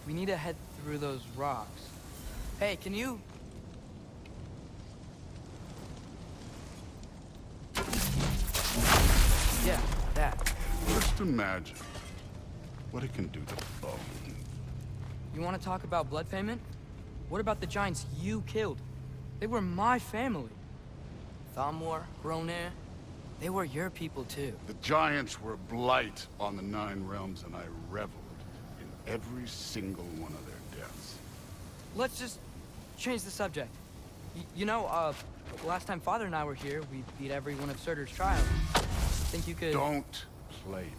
We need to head through those rocks. Hey, can you... Yeah, that. Just imagine what it can do to bone. You want to talk about blood payment? What about the giants you killed? They were my family. Thamor, Groner, they were your people too. The giants were a blight on the Nine Realms, and I reveled in every single one of their deaths. Let's just change the subject. Last time Father and I were here, we beat every one of Surtur's trials. Think you could... Don't play me.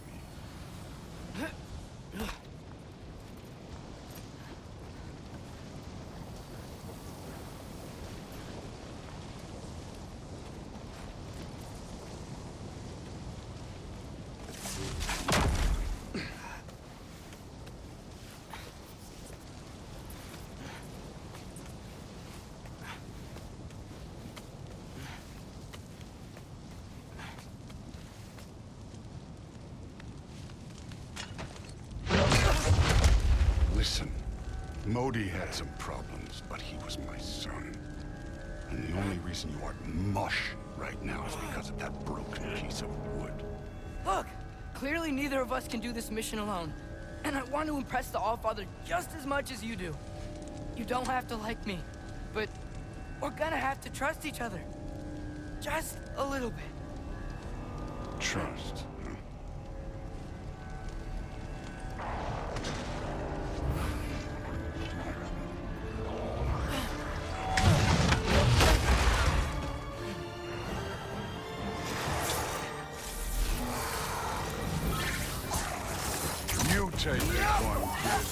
Listen, Modi had some problems, but he was my son. And the only reason you are mush right now is because of that broken piece of wood. Look! Clearly neither of us can do this mission alone. And I want to impress the Allfather just as much as you do. You don't have to like me, but we're gonna have to trust each other. Just a little bit. Trust, huh? You take this one, kid.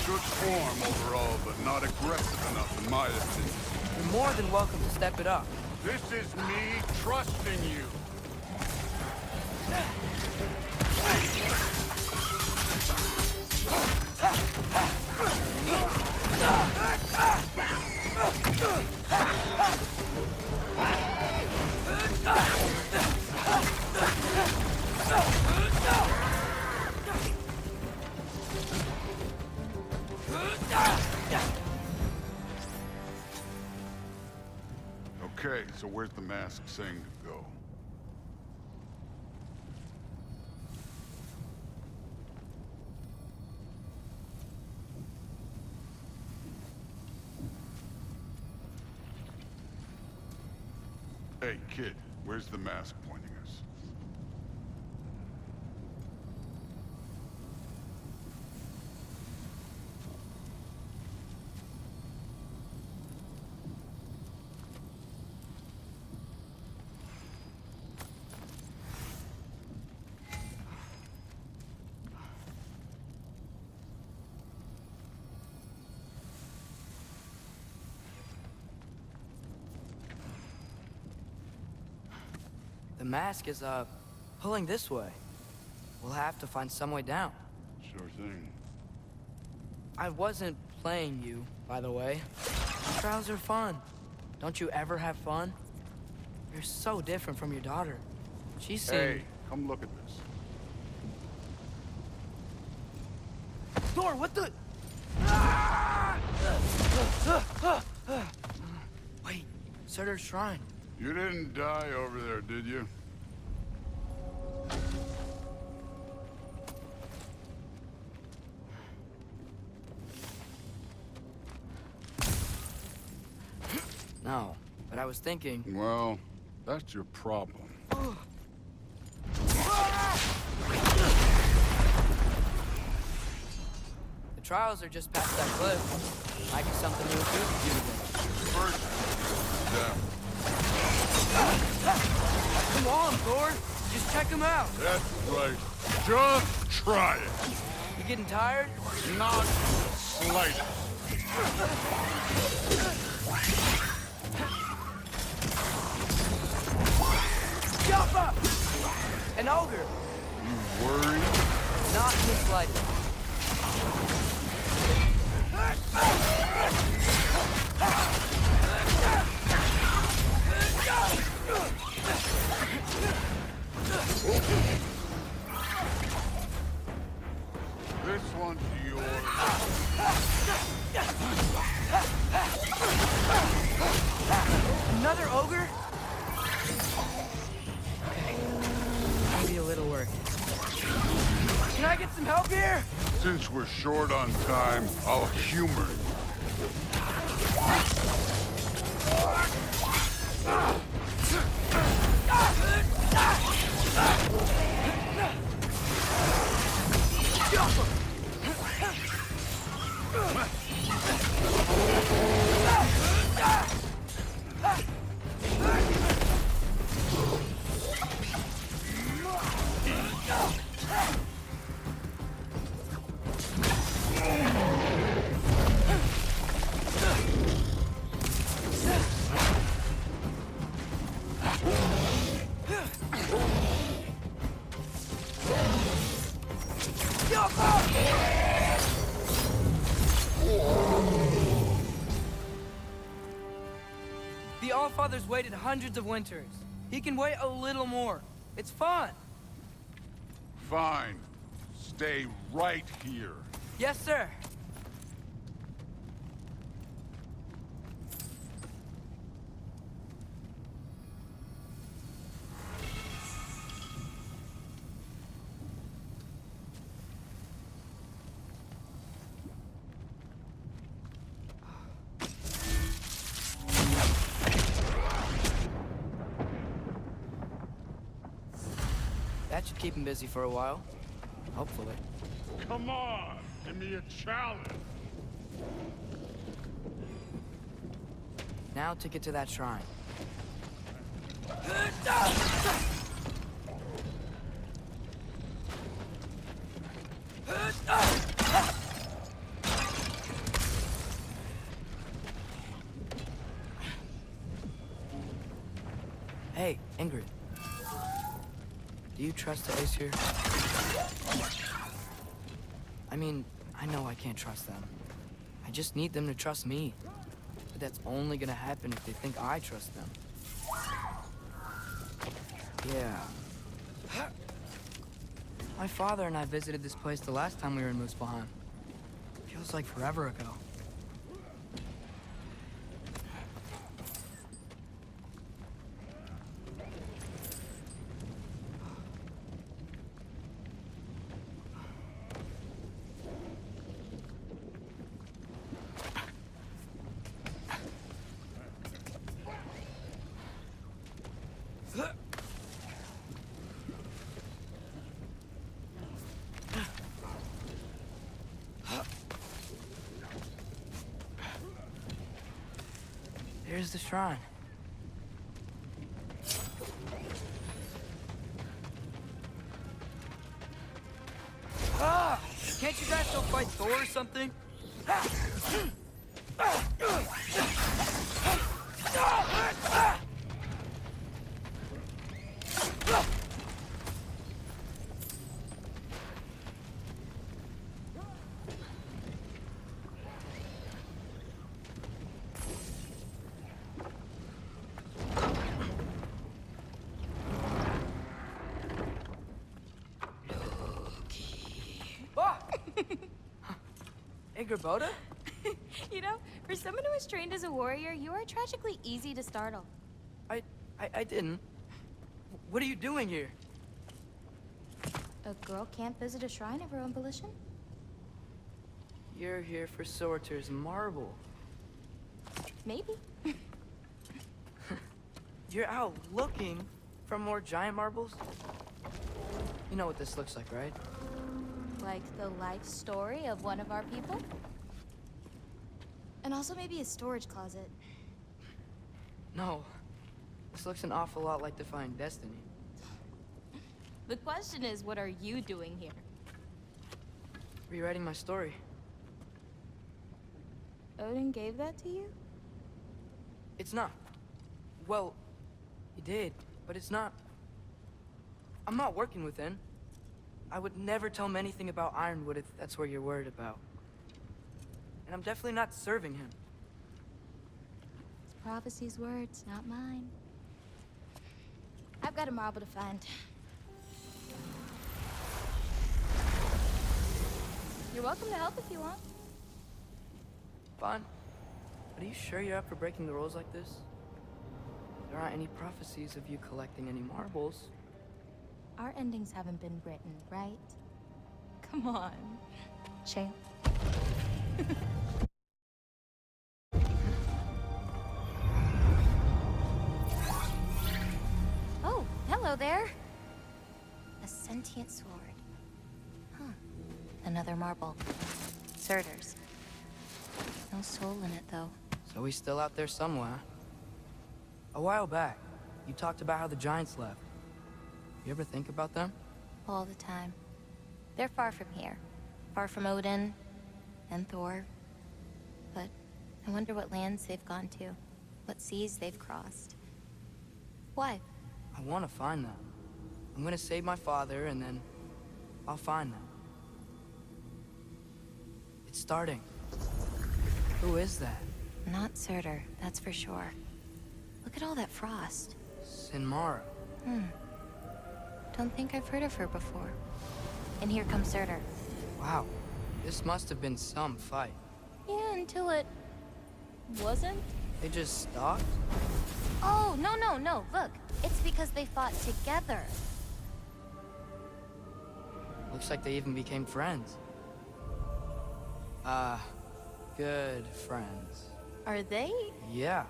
Good form overall, but not aggressive enough in my opinion. You're more than welcome to step it up. This is me trusting you. Okay, so where's the mask saying to go? Hey, kid, where's the mask pointing us? The mask is, pulling this way. We'll have to find some way down. Sure thing. I wasn't playing you, by the way. Trials are fun. Don't you ever have fun? You're so different from your daughter. She seemed... Hey, come look at this. Thor, what the... Wait, Surtur's shrine. You didn't die over there, did you? No, but I was thinking... Well, that's your problem. The trials are just past that cliff. Might be something to improve you with. First, them. Come on, Thor! Just check them out! That's right. Just try it. You getting tired? Not the slightest. Jump up! An ogre! You worried? Not the slightest. here! Since we're short on time, I'll humor you. The Allfather's waited hundreds of winters. He can wait a little more. It's fun. Fine. Stay right here. Yes, sir. That should keep him busy for a while. Hopefully. Come on, give me a challenge. Now to get to that shrine. Hey, Ingrid. Do you trust the Ace here? I mean, I know I can't trust them. I just need them to trust me. But that's only gonna happen if they think I trust them. Yeah. My father and I visited this place the last time we were in Muspelheim. Feels like forever ago. Here's the shrine. Ah! Can't you guys go fight Thor or something? Ingrid? You know, for someone who was trained as a warrior, you are tragically easy to startle. I didn't. What are you doing here? A girl can't visit a shrine of her own volition? You're here for Sorter's marble. Maybe. You're out looking for more giant marbles? You know what this looks like, right? Like the life story of one of our people? And also maybe a storage closet. No. This looks an awful lot like Defying Destiny. The question is, what are you doing here? Rewriting my story. Odin gave that to you? It's not. Well, he did, but it's not. I'm not working with him. I would never tell him anything about Ironwood if that's what you're worried about. And I'm definitely not serving him. It's prophecy's words, not mine. I've got a marble to find. You're welcome to help if you want. Fine. But are you sure you're up for breaking the rules like this? There aren't any prophecies of you collecting any marbles. Our endings haven't been written, right? Come on. Shame. Oh, hello there. A sentient sword. Huh. Another marble. Surtur's. No soul in it, though. So he's still out there somewhere. A while back, you talked about how the Giants left. You ever think about them? All the time. They're far from here. Far from Odin and Thor. But I wonder what lands they've gone to. What seas they've crossed. Why? I want to find them. I'm gonna save my father, and then I'll find them. It's starting. Who is that? Not Surtur, that's for sure. Look at all that frost. Sinmara. Don't think I've heard of her before. And here comes Surtur. Wow. This must have been some fight. Yeah, until it... wasn't? They just stopped? Oh, no. Look, it's because they fought together. Looks like they even became friends. Good friends. Are they? Yeah,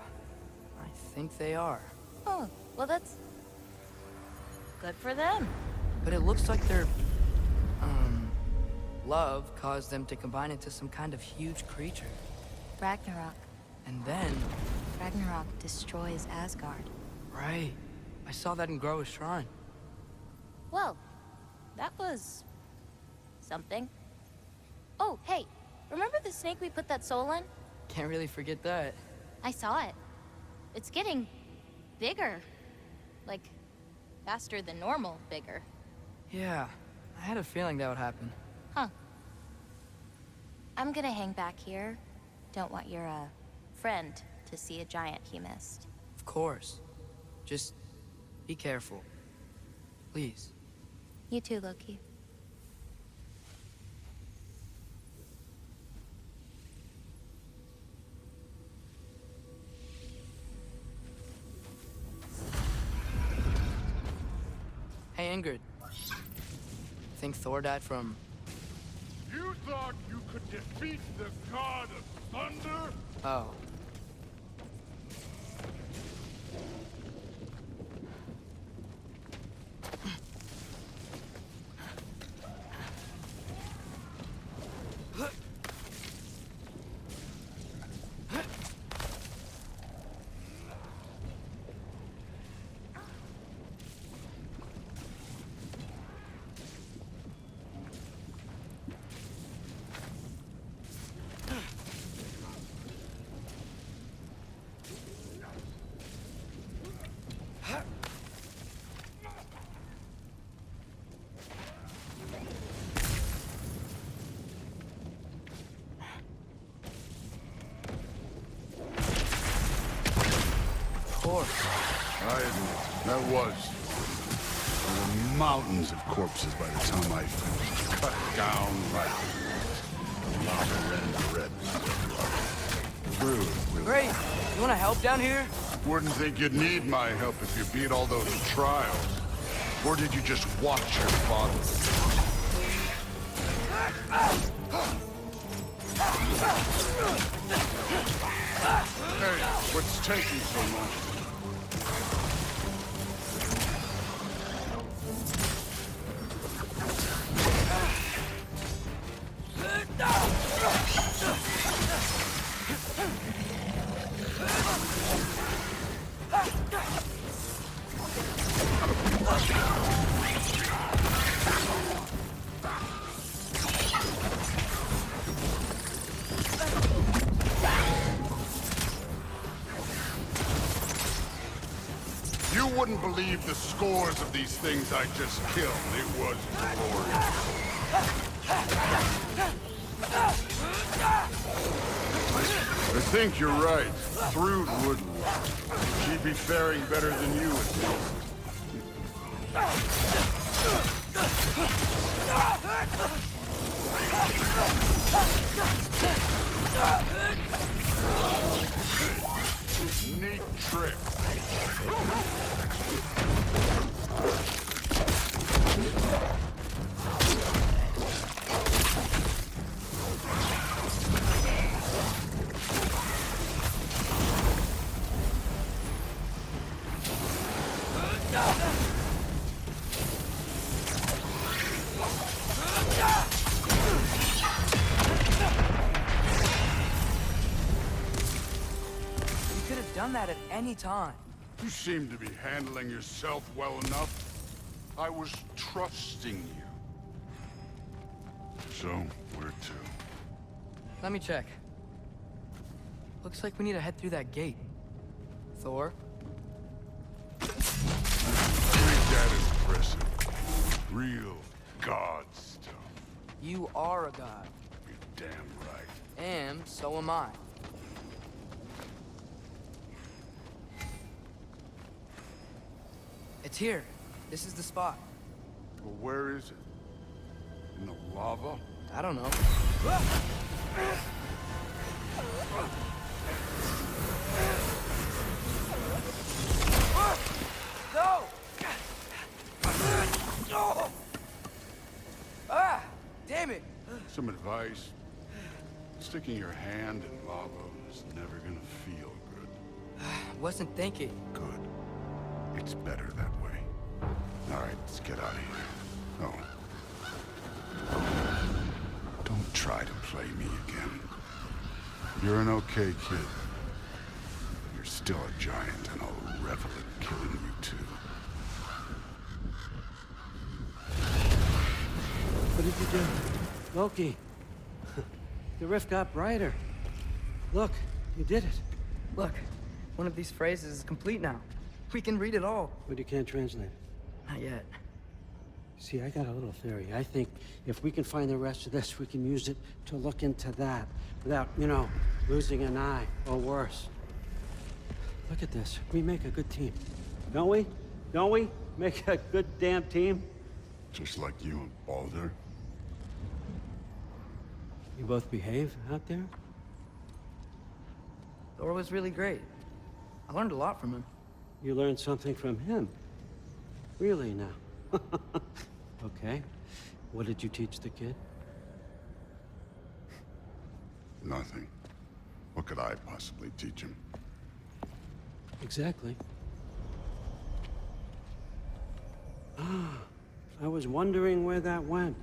I think they are. Oh, well that's... good for them. But it looks like their, love caused them to combine into some kind of huge creature. Ragnarok. And then... Ragnarok destroys Asgard. Right. I saw that in Groa's shrine. Well, that was... something. Oh, hey, remember the snake we put that soul in? Can't really forget that. I saw it. It's getting... bigger. Like, faster than normal bigger. Yeah, I had a feeling that would happen. Huh. I'm gonna hang back here. Don't want your, friend to see a giant he missed. Of course. Just be careful. Please. You too, Loki. Hey, Ingrid. Think Thor died from... You thought you could defeat the god of thunder? Oh. I admit, that was. There were mountains of corpses by the time I finished. Cut down like lava red. True. Great! You wanna help down here? Wouldn't think you'd need my help if you beat all those trials. Or did you just watch your father? Hey, what's taking so long? You wouldn't believe the scores of these things I just killed. It was glorious. I think you're right. Thrud wouldn't. She'd be faring better than you at least. Neat trick. You could have done that at any time. You seem to be handling yourself well enough. I was trusting you. So, where to? Let me check. Looks like we need to head through that gate. Thor? Read that impressive. Real god stuff. You are a god. You're damn right. And so am I. It's here. This is the spot. Well, where is it? In the lava? I don't know. No! Ah! Damn it! Some advice. Sticking your hand in lava is never gonna feel good. Wasn't thinking. Good. It's better that way. All right, let's get out of here. Oh. Don't try to play me again. You're an okay kid. You're still a giant, and I'll revel in killing you too. What did you do? Loki. The rift got brighter. Look, you did it. Look, one of these phrases is complete now. We can read it all. But you can't translate it. Not yet. See, I got a little theory. I think if we can find the rest of this, we can use it to look into that without, losing an eye or worse. Look at this. We make a good team. Don't we? Don't we? Make a good damn team? Just like you and Baldur. You both behave out there? Thor was really great. I learned a lot from him. You learned something from him. Really now? Okay. What did you teach the kid? Nothing. What could I possibly teach him? Exactly. I was wondering where that went.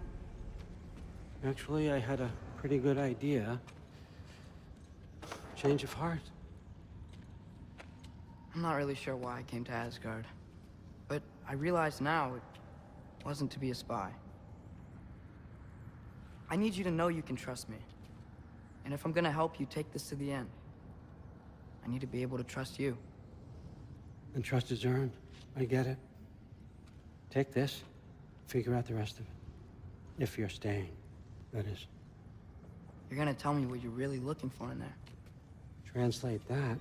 Actually, I had a pretty good idea. Change of heart. I'm not really sure why I came to Asgard. But I realize now it wasn't to be a spy. I need you to know you can trust me. And if I'm gonna help you take this to the end, I need to be able to trust you. And trust is earned. I get it. Take this, figure out the rest of it. If you're staying, that is. You're gonna tell me what you're really looking for in there. Translate that,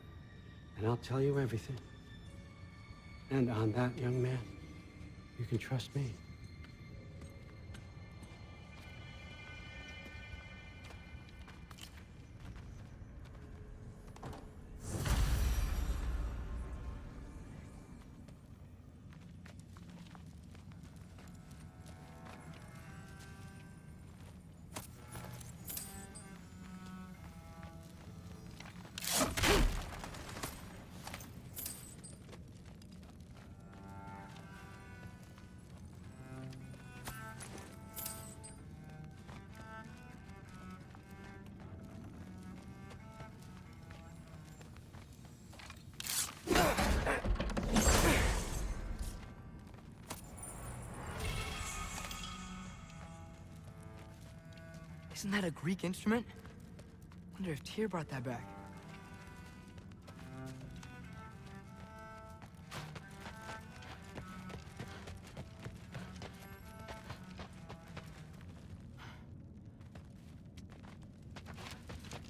and I'll tell you everything. And on that, young man, you can trust me. Isn't that a Greek instrument? Wonder if Tyr brought that back.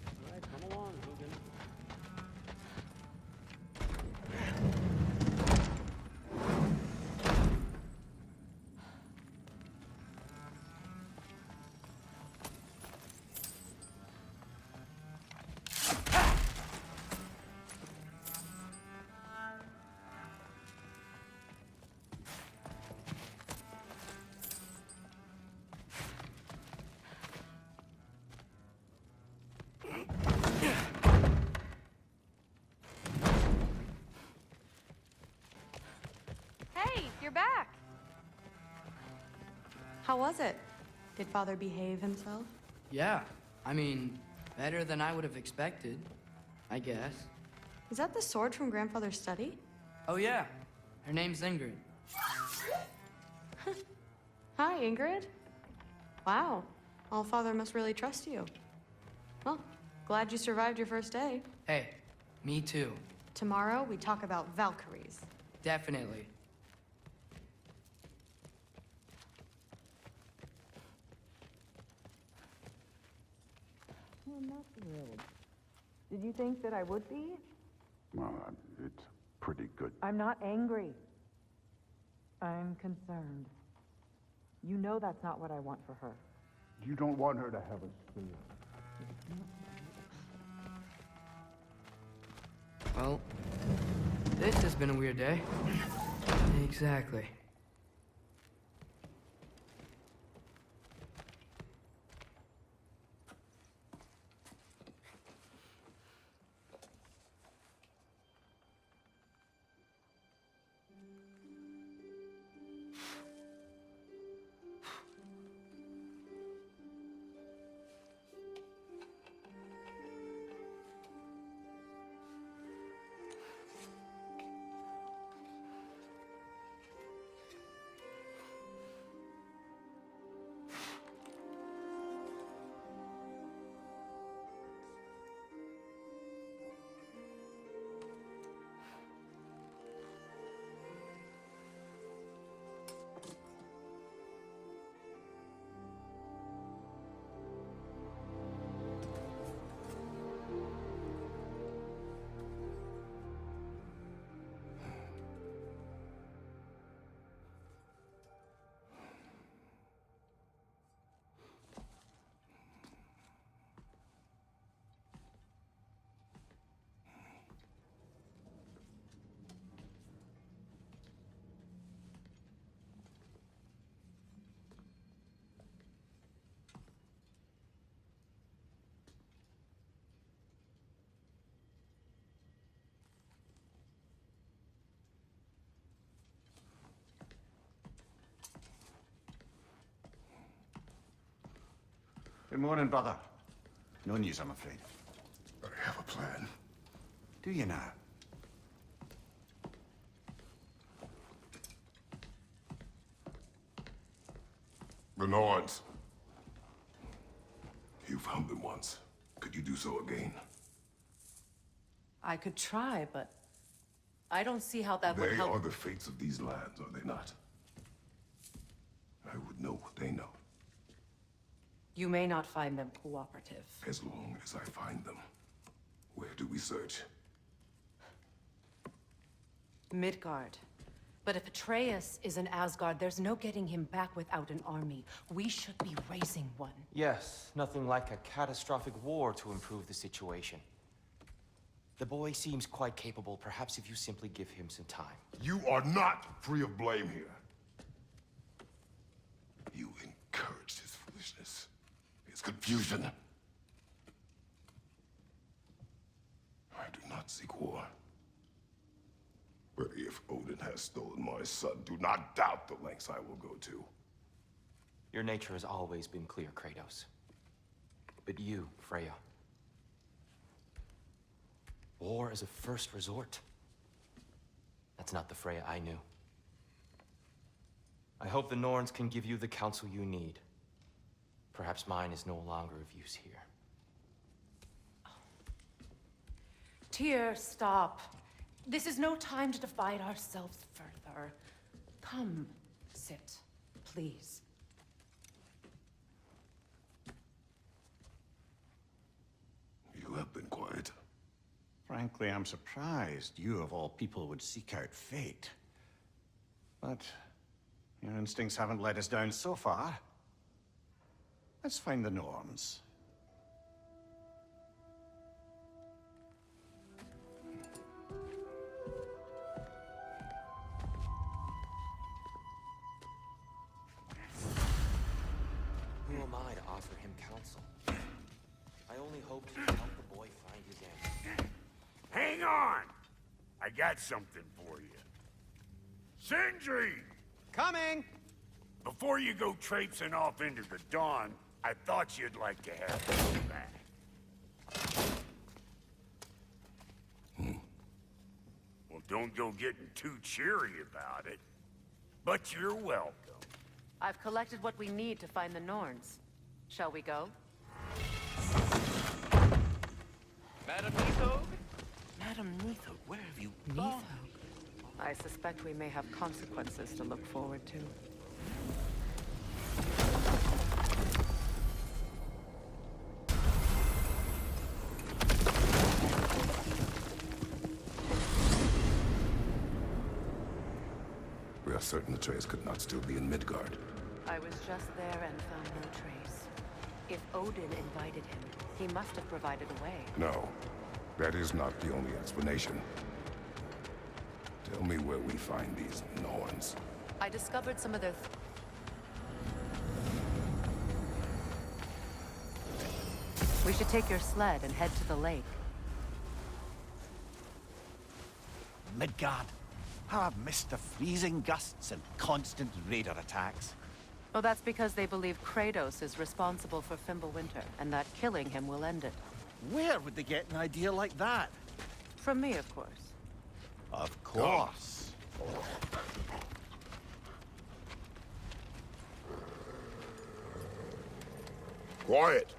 All right, come along, Hogan. you're back. How was it? Did Father behave himself? Yeah, I mean, better than I would have expected, I guess. Is that the sword from Grandfather's study? Oh yeah, her name's Ingrid. Hi, Ingrid. Wow, All-Father must really trust you. Well, glad you survived your first day. Hey, me too. Tomorrow, we talk about Valkyries. Definitely. I'm not thrilled. Did you think that I would be? Well, it's pretty good. I'm not angry. I'm concerned. You know that's not what I want for her. You don't want her to have a spear. Well, this has been a weird day. Exactly. Good morning, brother. No news, I'm afraid. I have a plan. Do you now? The Norns. You found them once. Could you do so again? I could try, but I don't see how that would They help. are the fates of these lands, are they not? I would know what they know, You may not find them cooperative. as long as I find them. Where do we search? Midgard. But if Atreus is in Asgard, there's no getting him back without an army. We should be raising one. Yes, nothing like a catastrophic war to improve the situation. The boy seems quite capable. Perhaps if you simply give him some time. You are not free of blame here. You encouraged his foolishness, his confusion. I do not seek war. But if Odin has stolen my son, do not doubt the lengths I will go to. Your nature has always been clear, Kratos. But you, Freya. War is a first resort. That's not the Freya I knew. I hope the Norns can give you the counsel you need. Perhaps mine is no longer of use here. Tyr, stop. This is no time to divide ourselves further. Come, sit, please. You have been quiet. Frankly, I'm surprised you, of all people, would seek out fate. But your instincts haven't let us down so far. Let's find the Norns. Who am I to offer him counsel? I only hope to help the boy find his answer. Hang on! I got something for you. Sindri! Coming! Before you go traipsing off into the dawn, I thought you'd like to have this back. Well, don't go getting too cheery about it. But you're welcome. I've collected what we need to find the Norns. Shall we go? Madam Neathog? Madam Neathog, where have you gone? I suspect we may have consequences to look forward to. We are certain the trace could not still be in Midgard. I was just there and found no trace. If Odin invited him, he must have provided a way. No, that is not the only explanation. Tell me where we find these Norns. I discovered some of their... We should take your sled and head to the lake. Midgard. How I've missed the freezing gusts and constant raider attacks. Oh, that's because they believe Kratos is responsible for Fimbulwinter, and that killing him will end it. Where would they get an idea like that? From me, of course. Of course. Quiet!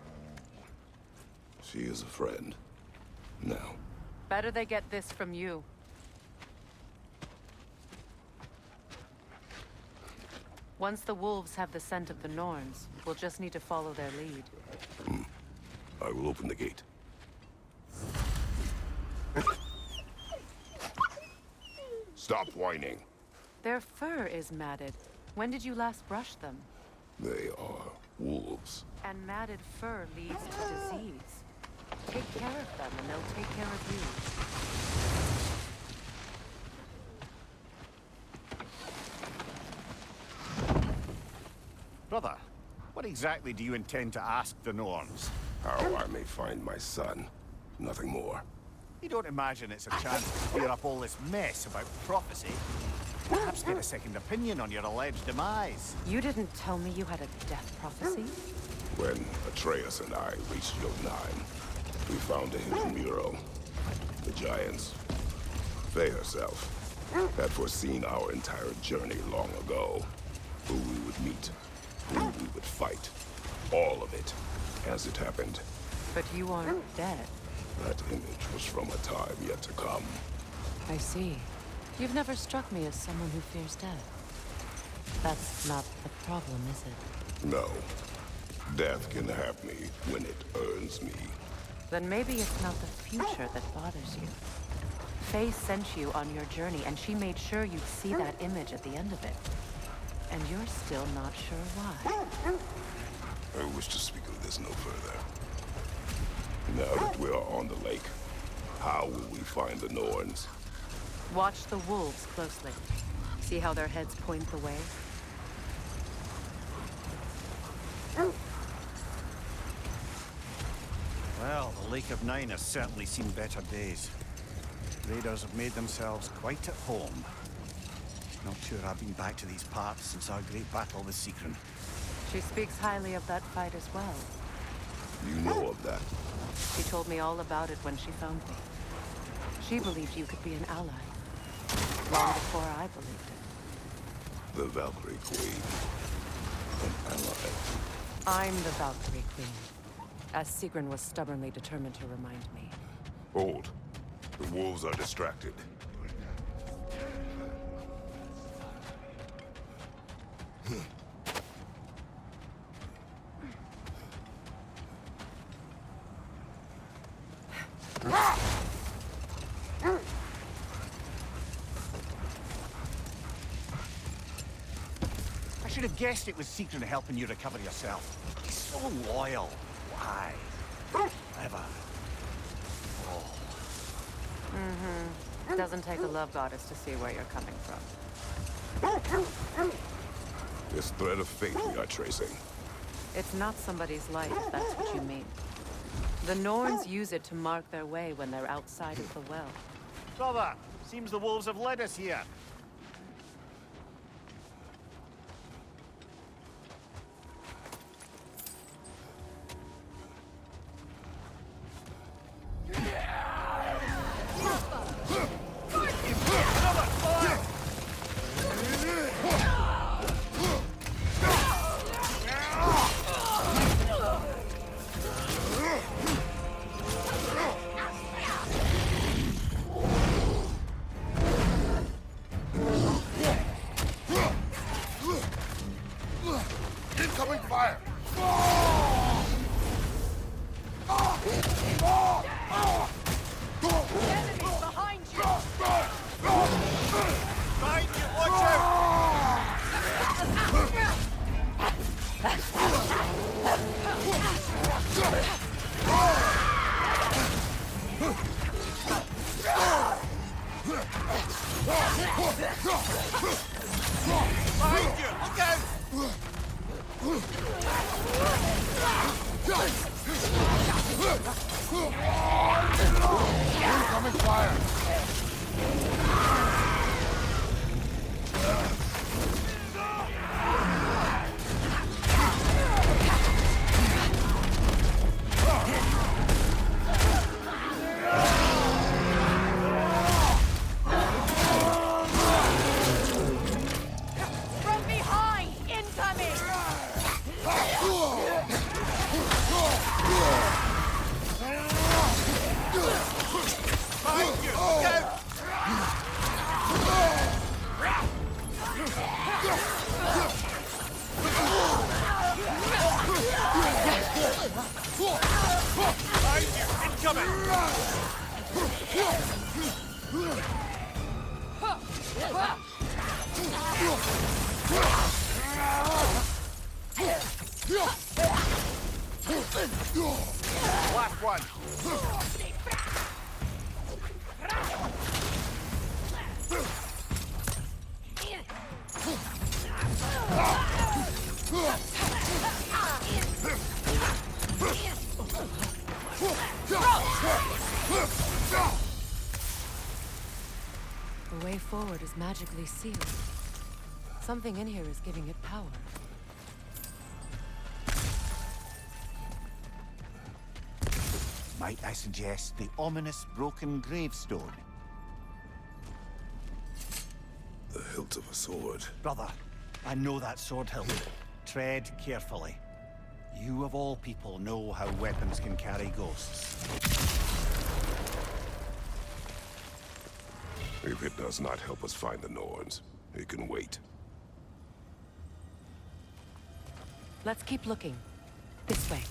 She is a friend. Now. Better they get this from you. Once the wolves have the scent of the Norns, we'll just need to follow their lead. I will open the gate. Stop whining. Their fur is matted. When did you last brush them? They are wolves. And matted fur leads to disease. Take care of them and they'll take care of you. Brother, what exactly do you intend to ask the Norns? How I may find my son. Nothing more. You don't imagine it's a chance to clear up all this mess about prophecy? Perhaps get a second opinion on your alleged demise. You didn't tell me you had a death prophecy? When Atreus and I reached Jotunheim, we found a hidden mural. The giants, Faye herself, had foreseen our entire journey long ago. Who we would meet, who we would fight. All of it, as it happened. But you aren't dead. That image was from a time yet to come. I see. You've never struck me as someone who fears death. That's not the problem, is it? No. Death can have me when it earns me. Then maybe it's not the future that bothers you. Faye sent you on your journey, and she made sure you'd see that image at the end of it. And you're still not sure why. I wish to speak of this no further. Now that we are on the lake, how will we find the Norns? Watch the wolves closely. See how their heads point the way? Well, the Lake of Nine has certainly seen better days. Raiders have made themselves quite at home. Not sure I've been back to these parts since our great battle with Sigrun. She speaks highly of that fight as well. You know of that? She told me all about it when she found me. She believed you could be an ally. Long before I believed it. The Valkyrie Queen. An ally. I'm the Valkyrie Queen. As Sigrun was stubbornly determined to remind me. Hold. The wolves are distracted. I should have guessed it was Sigrun helping you recover yourself. He's so loyal. Why? Ever. Mm-hmm. Doesn't take a love goddess to see where you're coming from. This thread of fate we are tracing. It's not somebody's life, if that's what you mean. The Norns use it to mark their way when they're outside of the well. Brother, seems the wolves have led us here. Last one. The way forward is magically sealed. Something in here is giving it power. Might I suggest the ominous broken gravestone? The hilt of a sword. Brother, I know that sword hilt. Tread carefully. You of all people know how weapons can carry ghosts. If it does not help us find the Norns, it can wait. Let's keep looking. This way.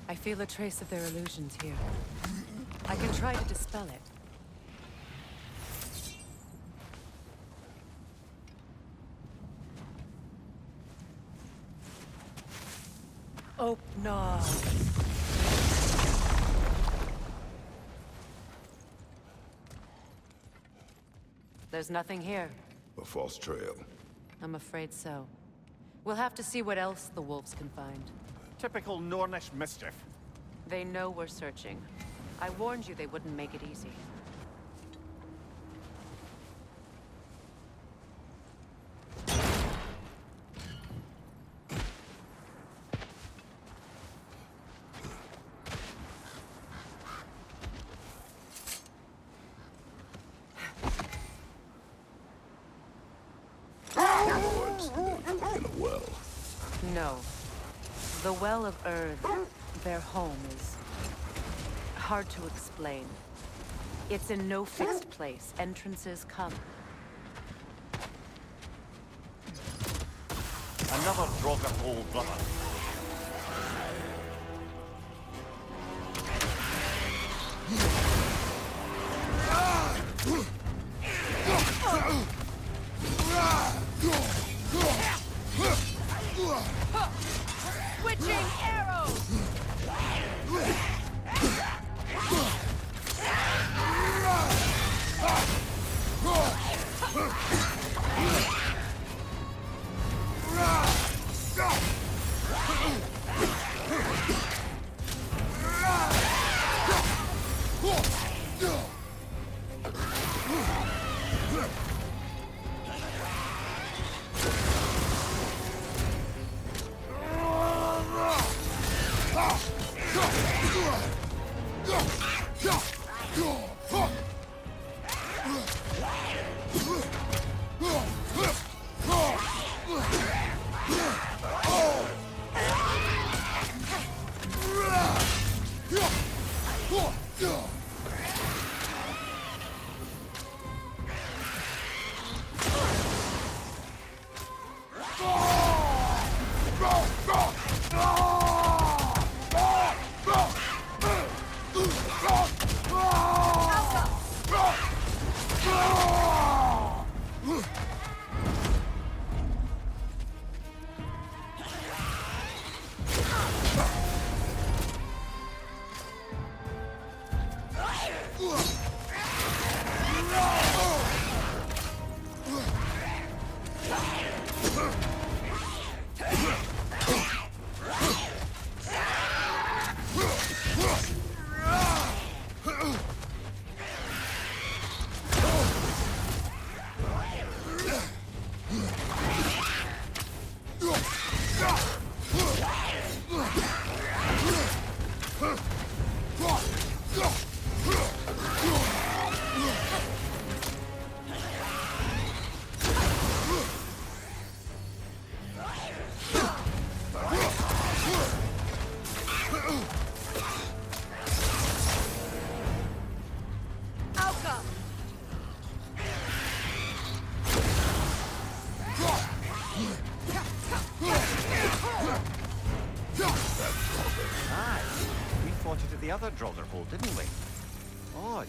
I feel a trace of their illusions here. I can try to dispel it. Oh, no. There's nothing here. A false trail. I'm afraid so. We'll have to see what else the wolves can find. Typical Nornish mischief. They know we're searching. I warned you they wouldn't make it easy. Norns live in a well. No. The Well of Earth, their home, is hard to explain. It's in no fixed place. Entrances come. Another Draugr hole, brother. Switching arrows! together Draugr, didn't we? Odd.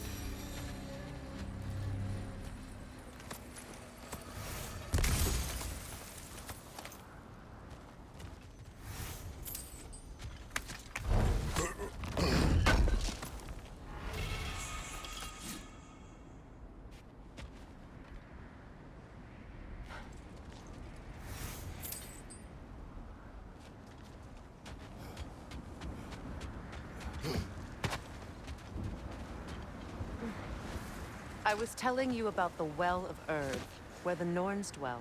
I was telling you about the Well of Erd, where the Norns dwell.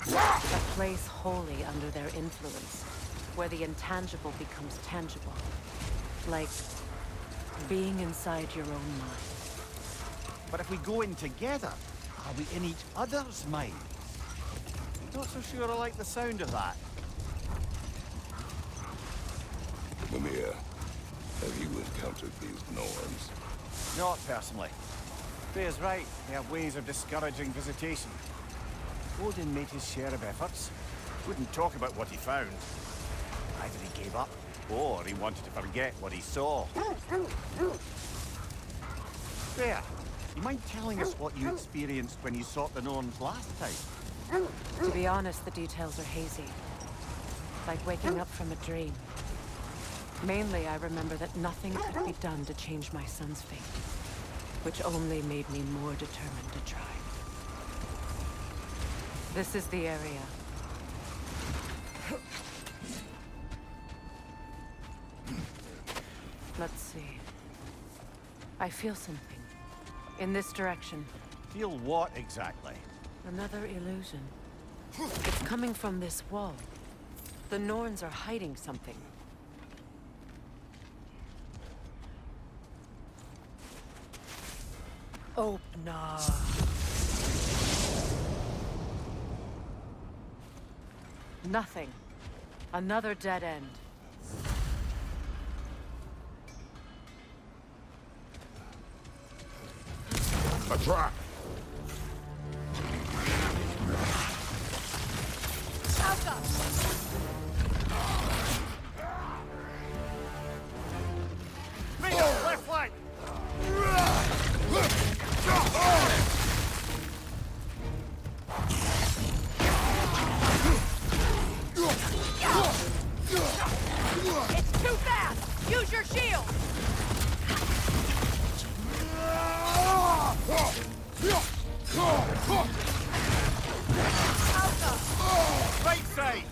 A place wholly under their influence, where the intangible becomes tangible. Like being inside your own mind. But if we go in together, are we in each other's mind? Not so sure I like the sound of that. Mimir, have you encountered these Norns? Not personally. Freya's right. They have ways of discouraging visitation. Odin made his share of efforts. Wouldn't talk about what he found. Either he gave up, or he wanted to forget what he saw. Freya, you mind telling us what you experienced when you sought the Norns last time? To be honest, the details are hazy. Like waking up from a dream. Mainly, I remember that nothing could be done to change my son's fate, which only made me more determined to try. This is the area. Let's see. I feel something. In this direction. Feel what exactly? Another illusion. It's coming from this wall. The Norns are hiding something. Open up. Nothing. Another dead end. A trap! Left flank! It's too fast! Use your shield! Right side!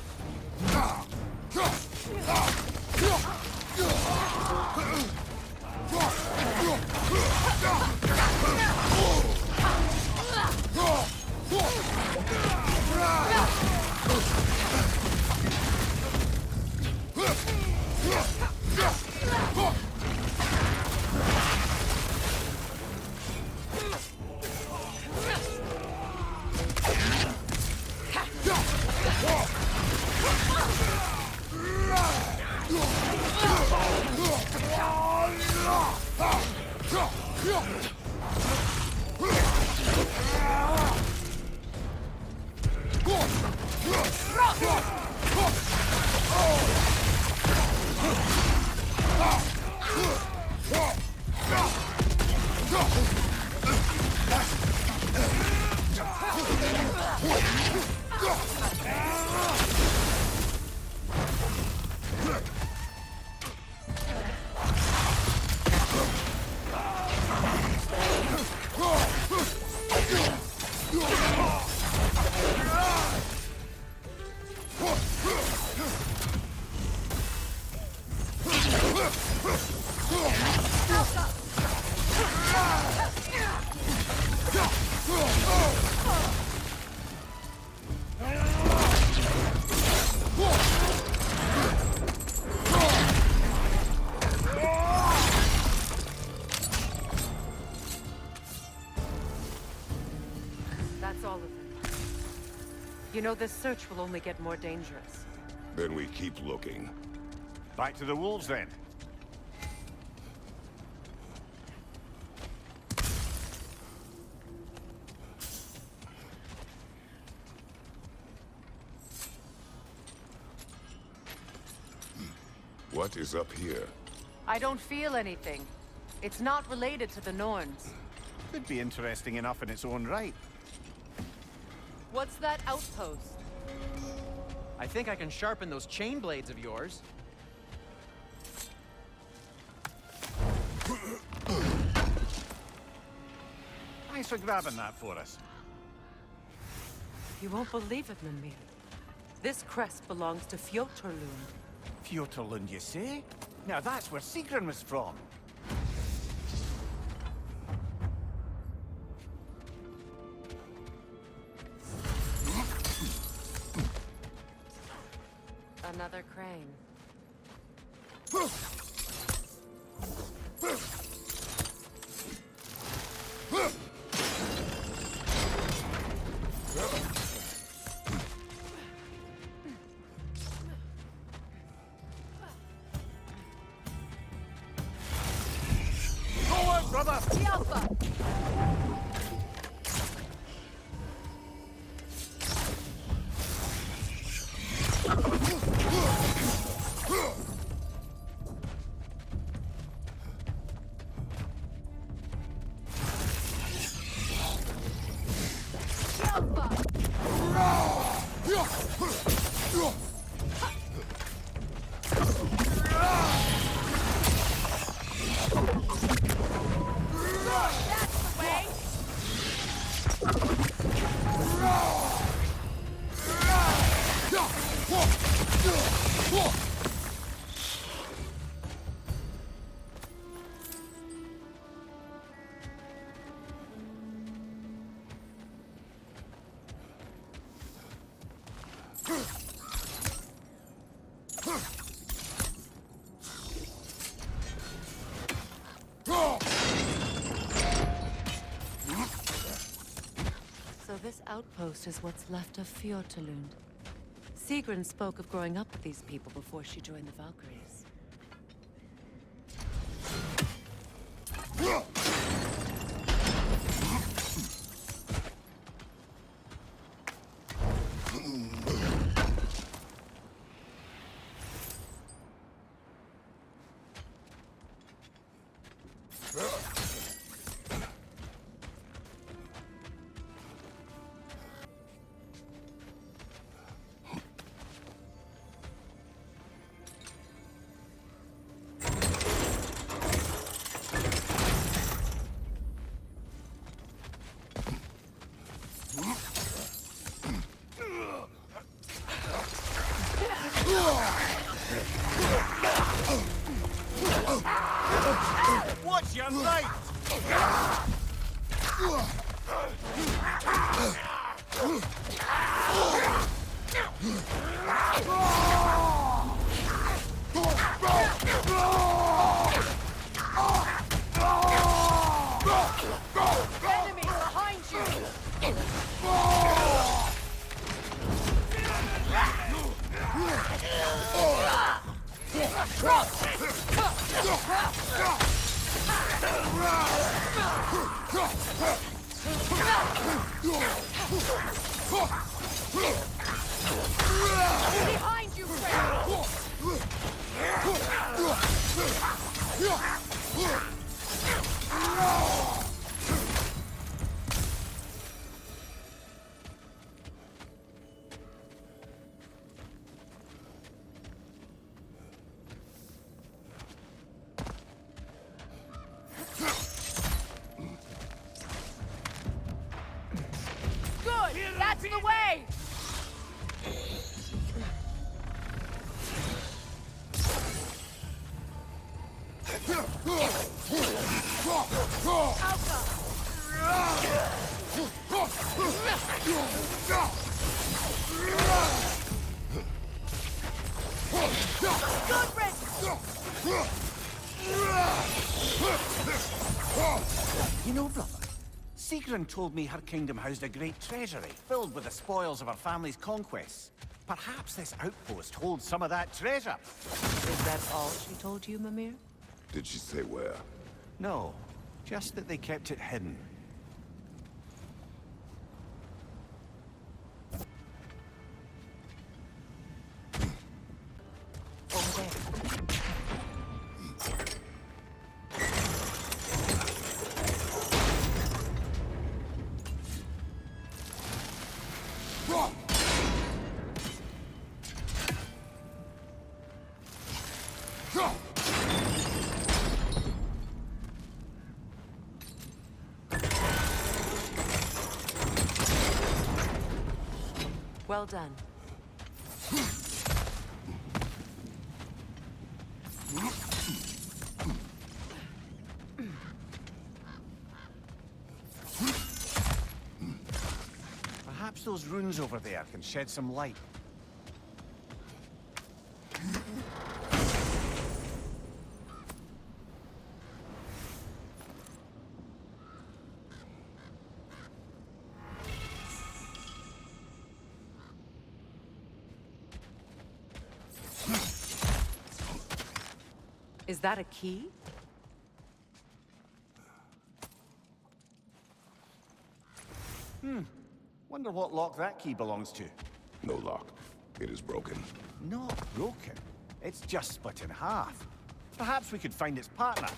That's all of them. You know, this search will only get more dangerous. Then we keep looking. Back to the wolves, then. What is up here? I don't feel anything. It's not related to the Norns. Could be interesting enough in its own right. What's that outpost? I think I can sharpen those chain blades of yours. Thanks for grabbing that for us. You won't believe it, Mimir. This crest belongs to Fjotorlund. Fjotorlund, you say? Now that's where Sigrun was from. Another crane. Forward, brother! The Alpha! So this outpost is what's left of Fjotorlund. Sigrun spoke of growing up with these people before she joined the Valkyries. Watch your right! Enemy behind you! Behind you, Good! That's the way! You know, brother, Sigrun told me her kingdom housed a great treasury filled with the spoils of her family's conquests. Perhaps this outpost holds some of that treasure. Is that all she told you, Mimir? Did she say where? No, just that they kept it hidden. Over there. Well done. Perhaps those runes over there can shed some light. Is that a key? Wonder what lock that key belongs to. No lock. It is broken. Not broken. It's just split in half. Perhaps we could find its partner.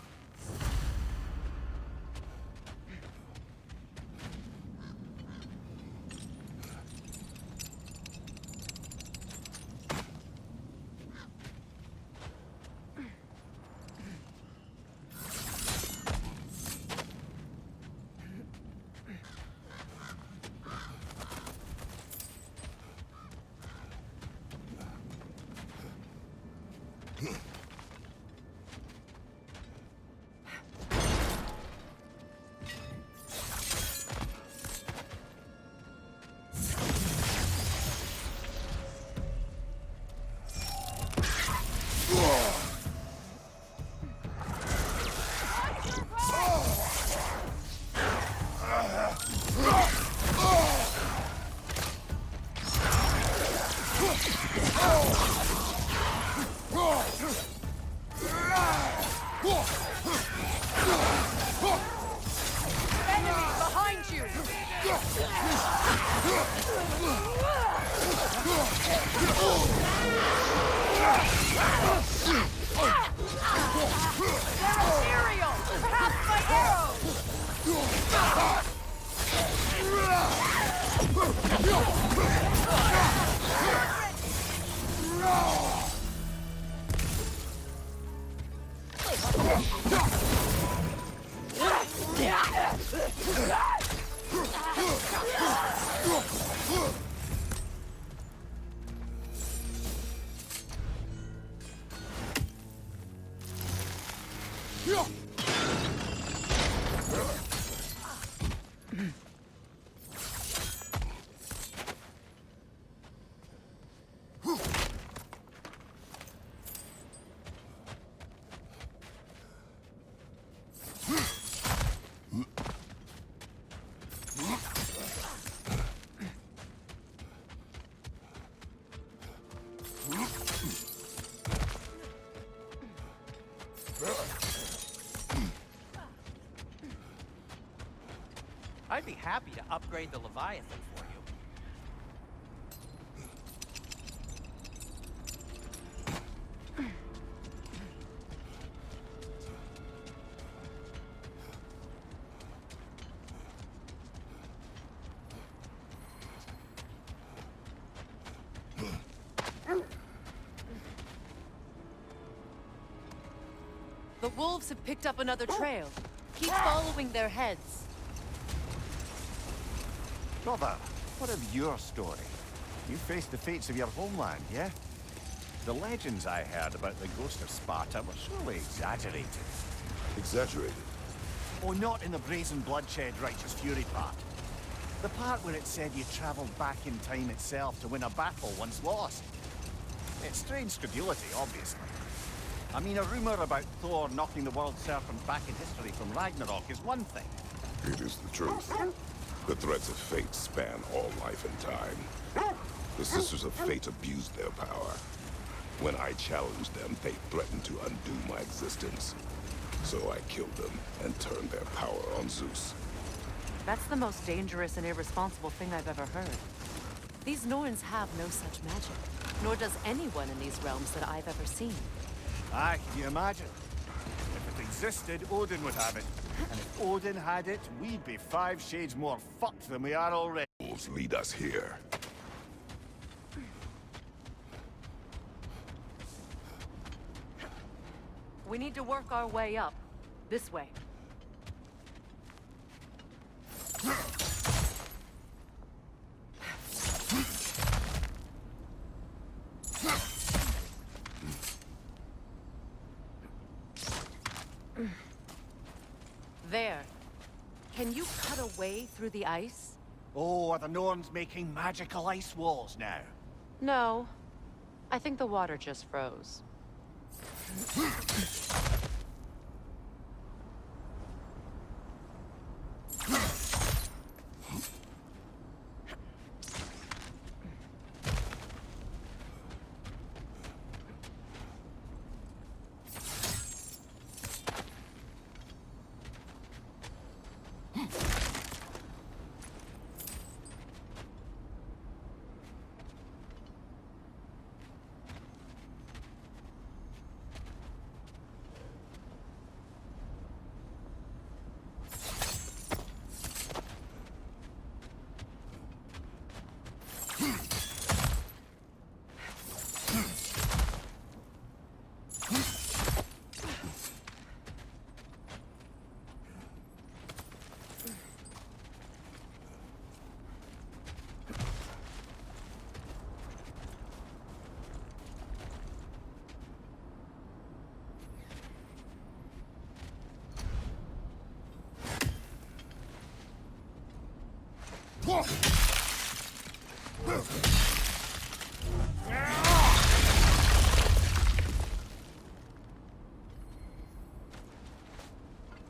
I'd be happy to upgrade the Leviathan for you. The wolves have picked up another trail. Keep following their heads. Brother, what of your story? You faced the fates of your homeland, yeah? The legends I heard about the ghost of Sparta were surely exaggerated. Exaggerated? Oh, not in the brazen bloodshed righteous fury part. The part where it said you traveled back in time itself to win a battle once lost. It's strange credulity, obviously. I mean, a rumor about Thor knocking the world serpent back in history from Ragnarok is one thing. It is the truth. The threads of fate span all life and time. The Sisters of Fate abused their power. When I challenged them, they threatened to undo my existence. So I killed them and turned their power on Zeus. That's the most dangerous and irresponsible thing I've ever heard. These Norns have no such magic, nor does anyone in these realms that I've ever seen. Aye, can you imagine? If it existed, Odin would have it. And if Odin had it, we'd be 5 shades more fucked than we are already. Wolves lead us here. We need to work our way up. This way. There. Can you cut a way through the ice? Oh, are the Norns making magical ice walls now? No. I think the water just froze.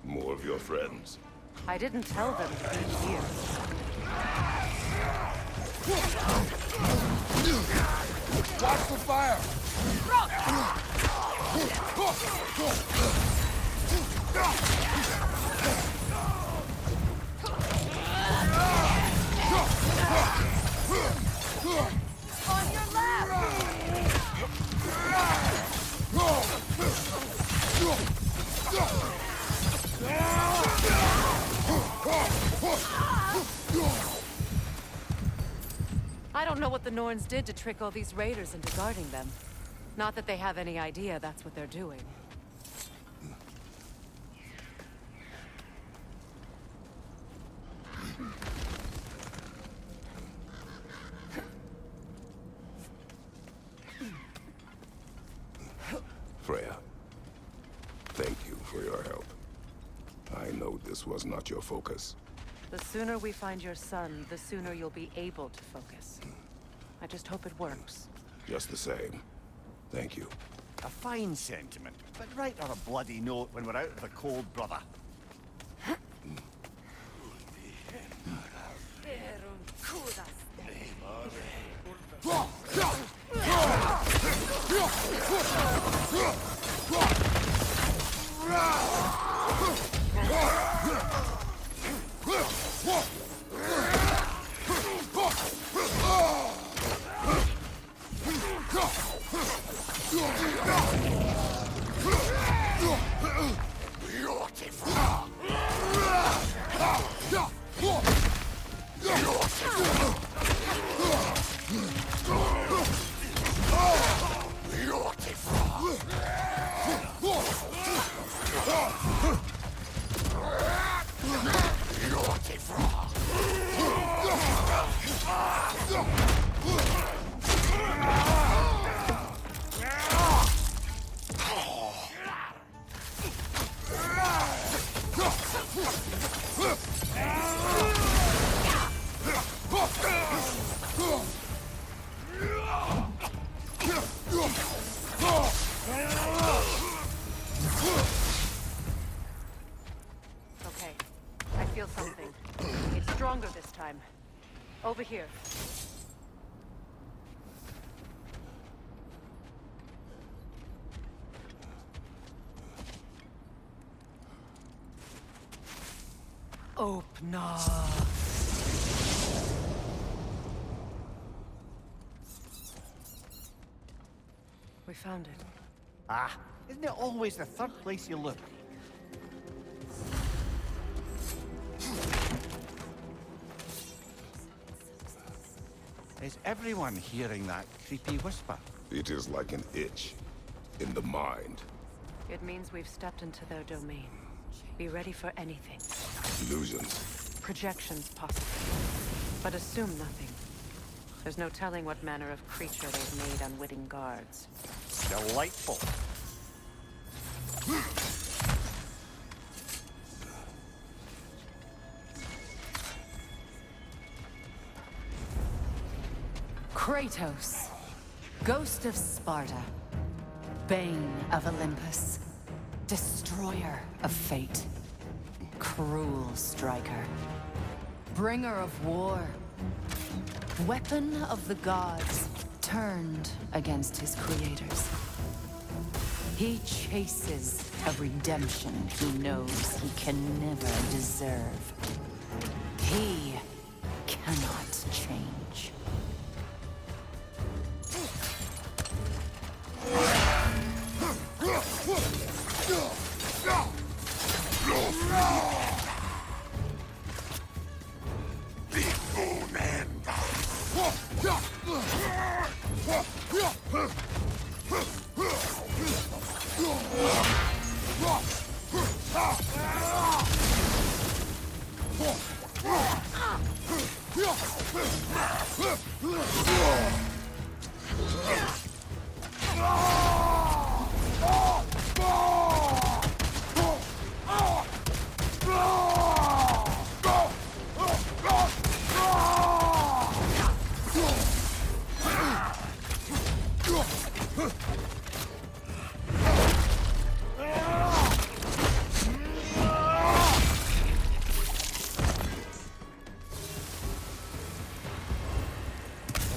More of your friends. I didn't tell them to be here. Watch the fire! On your left! I don't know what the Norns did to trick all these raiders into guarding them. Not that they have any idea that's what they're doing. Freya, thank you for your help. I know this was not your focus. The sooner we find your son, the sooner you'll be able to focus. I just hope it works. Just the same. Thank you. A fine sentiment, but write her a bloody note when we're out of the cold, brother. Okay, I feel something. It's stronger this time. Over here. Open up. We found it. Ah, isn't it always the third place you look? Is everyone hearing that creepy whisper? It is like an itch in the mind. It means we've stepped into their domain. Be ready for anything. Illusions. Projections, possibly. But assume nothing. There's no telling what manner of creature they've made unwitting guards. Delightful. Kratos, Ghost of Sparta, Bane of Olympus, Destroyer of Fate, Cruel Striker, Bringer of War, Weapon of the Gods, turned against his creators. He chases a redemption he knows he can never deserve. He cannot change.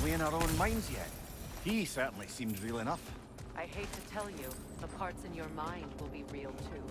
Are we in our own minds yet? He certainly seemed real enough. I hate to tell you, the parts in your mind will be real too.